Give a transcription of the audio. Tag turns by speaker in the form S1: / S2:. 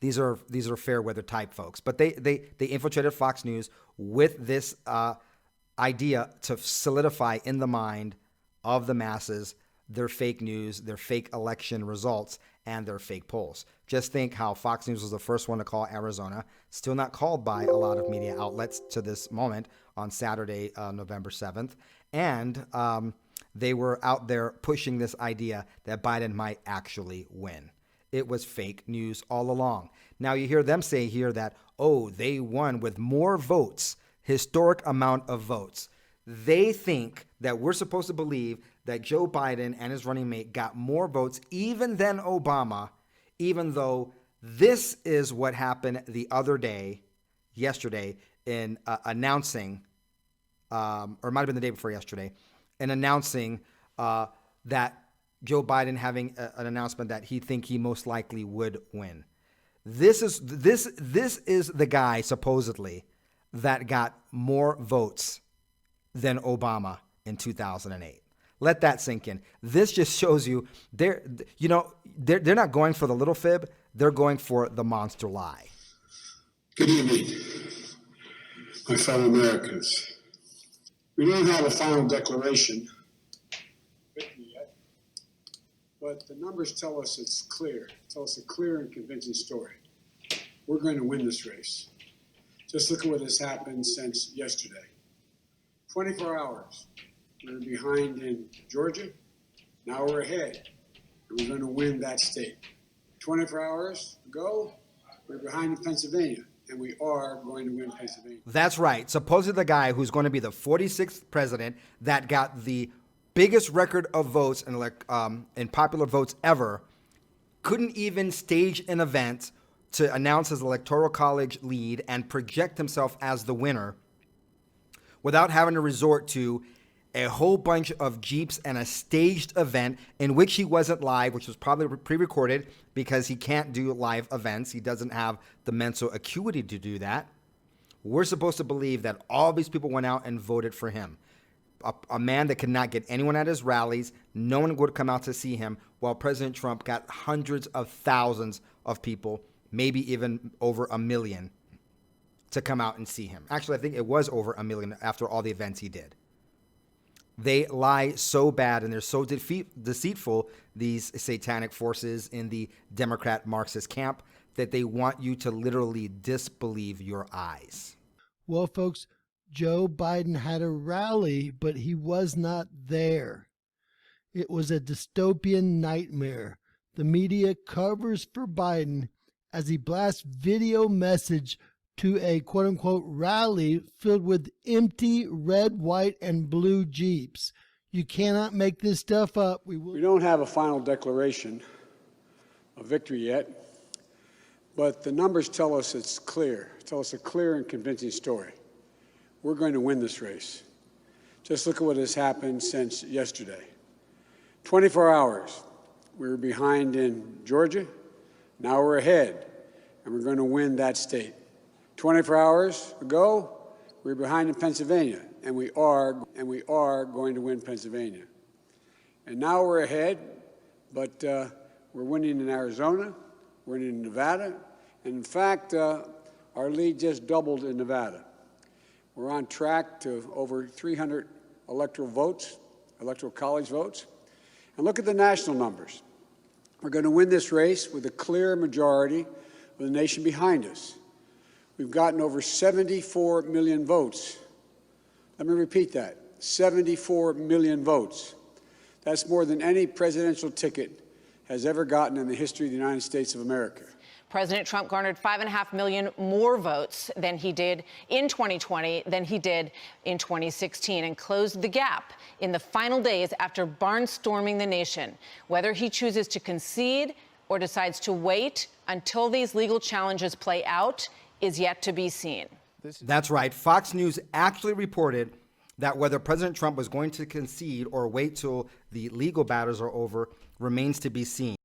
S1: These are fair weather type folks. But they infiltrated Fox News with this idea to solidify in the mind of the masses their fake news, their fake election results, and their fake polls. Just think how Fox News was the first one to call Arizona, still not called by a lot of media outlets to this moment on Saturday, November 7th. And they were out there pushing this idea that Biden might actually win. It was fake news all along. Now you hear them say here that, oh, they won with more votes, historic amount of votes. They think that we're supposed to believe that Joe Biden and his running mate got more votes even than Obama, even though this is what happened the other day, yesterday, in announcing, or it might have been the day before yesterday, in announcing that Joe Biden having an announcement that he most likely would win. This is the guy supposedly that got more votes than Obama in 2008. Let that sink in. This just shows you they're not going for the little fib. They're going for the monster lie.
S2: Good evening, my fellow Americans. We don't have a final declaration yet, but the numbers tell us it's clear. Tell us a clear and convincing story. We're going to win this race. Just look at what has happened since yesterday. 24 hours. We were behind in Georgia. Now we're ahead. And we're going to win that state. 24 hours ago, we were behind in Pennsylvania. And we are going to win Pennsylvania.
S1: That's right. Supposedly the guy who's going to be the 46th president that got the biggest record of votes in popular votes ever couldn't even stage an event to announce his electoral college lead and project himself as the winner without having to resort to a whole bunch of Jeeps and a staged event in which he wasn't live, which was probably pre-recorded because he can't do live events. He doesn't have the mental acuity to do that. We're supposed to believe that all these people went out and voted for him. A man that could not get anyone at his rallies. No one would come out to see him, while President Trump got hundreds of thousands of people, maybe even over 1 million, to come out and see him. Actually, I think it was over 1 million after all the events he did. They lie so bad and they're so deceitful, these satanic forces in the Democrat Marxist camp, that they want you to literally disbelieve your eyes.
S3: Well, folks, Joe Biden had a rally, but he was not there. It was a dystopian nightmare. The media covers for Biden as he blasts video message to a quote-unquote rally filled with empty red, white, and blue Jeeps. You cannot make this stuff up.
S2: We don't have a final declaration of victory yet, but the numbers tell us it's clear. Tell us a clear and convincing story. We're going to win this race. Just look at what has happened since yesterday. 24 hours. We were behind in Georgia. Now we're ahead, and we're going to win that state. 24 hours ago, we were behind in Pennsylvania, and we are going to win Pennsylvania. And now we're ahead, but we're winning in Arizona, we're winning in Nevada, and in fact, our lead just doubled in Nevada. We're on track to over 300 electoral college votes. And look at the national numbers. We're going to win this race with a clear majority of the nation behind us. We've gotten over 74 million votes. Let me repeat that, 74 million votes. That's more than any presidential ticket has ever gotten in the history of the United States of America.
S4: President Trump garnered 5.5 million more votes than he did in 2020 than he did in 2016 and closed the gap in the final days after barnstorming the nation. Whether he chooses to concede or decides to wait until these legal challenges play out is yet to be seen.
S1: That's right. Fox News actually reported that whether President Trump was going to concede or wait till the legal battles are over remains to be seen.